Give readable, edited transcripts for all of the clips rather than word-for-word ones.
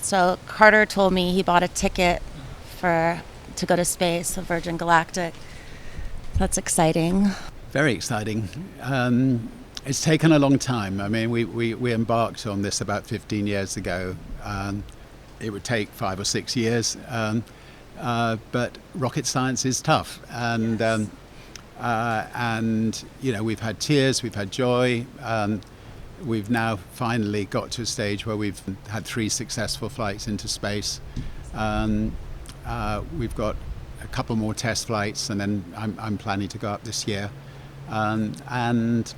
So Carter told me he bought a ticket to go to space, the Virgin Galactic. That's exciting. Very exciting. It's taken a long time. I mean, we embarked on this about 15 years ago. It would take 5 or 6 years, but rocket science is tough. And Yes. and you know, we've had tears, we've had joy. We've now finally got to a stage where we've had 3 successful flights into space. We've got a couple more test flights, and then I'm planning to go up this year. And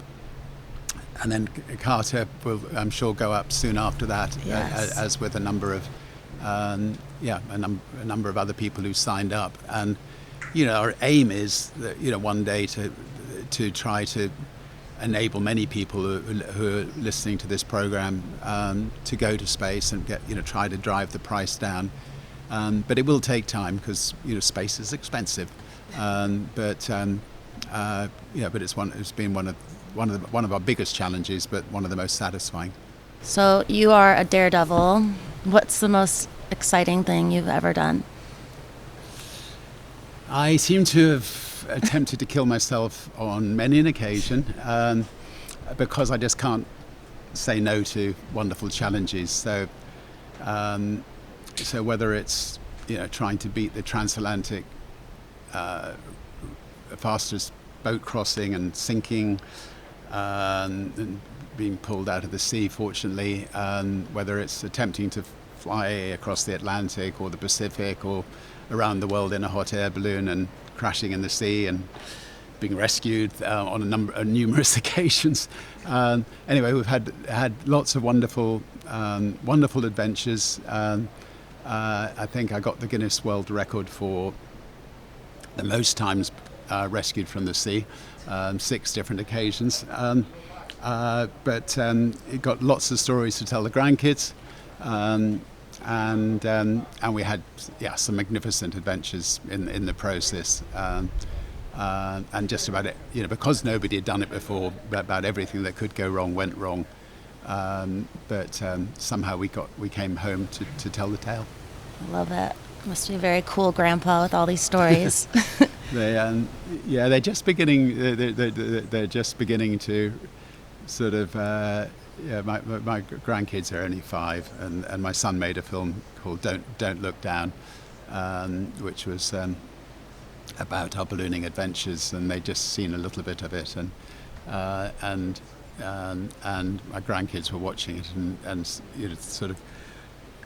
then Carter will, I'm sure, go up soon after that, Yes. as with a number of a number of other people who signed up. And you know, our aim is that, you know, one day to try to enable many people who are listening to this program to go to space and try to drive the price down. But it will take time because, you know, space is expensive. But it's been one of our biggest challenges, but one of the most satisfying. So you are a daredevil. What's the most exciting thing you've ever done? I seem to have attempted to kill myself on many an occasion because I just can't say no to wonderful challenges. So whether it's, you know, trying to beat the transatlantic fastest boat crossing and sinking, and being pulled out of the sea, fortunately, whether it's attempting to fly across the Atlantic or the Pacific or around the world in a hot air balloon and crashing in the sea and being rescued on numerous occasions. Anyway, we've had lots of wonderful adventures. I think I got the Guinness World Record for the most times rescued from the sea, 6 different occasions. But it got lots of stories to tell the grandkids, and we had some magnificent adventures in the process. And just about it, you know, because nobody had done it before, about everything that could go wrong went wrong. But somehow we came home to tell the tale. I love it. Must be a very cool grandpa with all these stories. They're just beginning. They're just beginning to sort of. My grandkids are only 5, and my son made a film called "Don't Look Down," which was about our ballooning adventures, and they'd just seen a little bit of it, and my grandkids were watching it, and you know, sort of.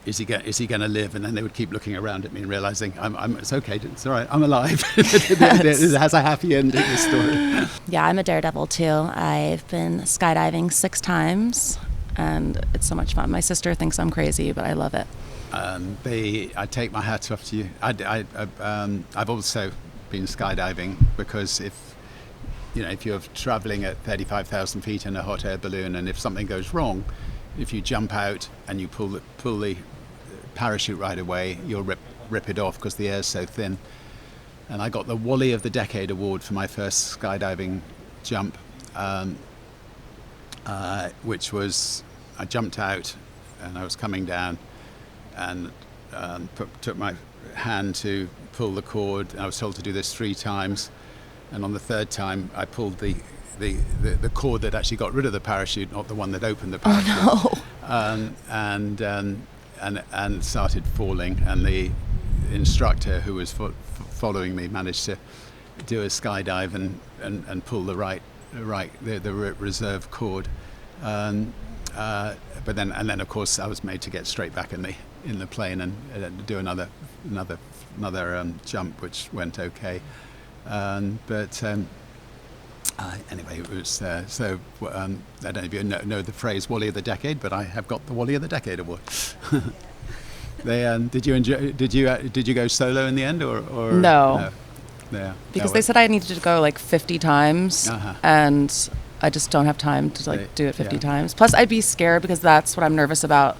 Is he going to live? And then they would keep looking around at me and realizing, it's okay, it's all right, I'm alive. It has a happy ending, this story. Yeah, I'm a daredevil too. I've been skydiving 6 times, and it's so much fun. My sister thinks I'm crazy, but I love it. I take my hat off to you. I've also been skydiving because if you're traveling at 35,000 feet in a hot air balloon, and if something goes wrong, if you jump out and you pull the parachute right away, you'll rip it off because the air's so thin. And I got the Wally of the Decade award for my first skydiving jump, which was, I jumped out and I was coming down and took my hand to pull the cord. I was told to do this 3 times, and on the 3rd time I pulled the cord that actually got rid of the parachute, not the one that opened the parachute. Oh no! And started falling, and the instructor who was following me managed to do a skydive and pull the reserve cord. But then of course I was made to get straight back in the plane and do another jump, which went okay. Anyway, it was I don't know if you know the phrase "Wally of the Decade," but I have got the Wally of the Decade award. Did you go solo in the end, or no? Yeah. Because they said I needed to go like 50 times, and I just don't have time to do it 50 times. Plus, I'd be scared because that's what I'm nervous about.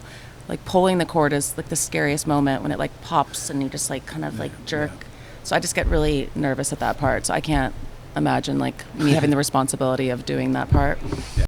Like pulling the cord is like the scariest moment when it like pops and you just like kind of like jerk. Yeah. So I just get really nervous at that part. So I can't imagine like me having the responsibility of doing that part. Yeah.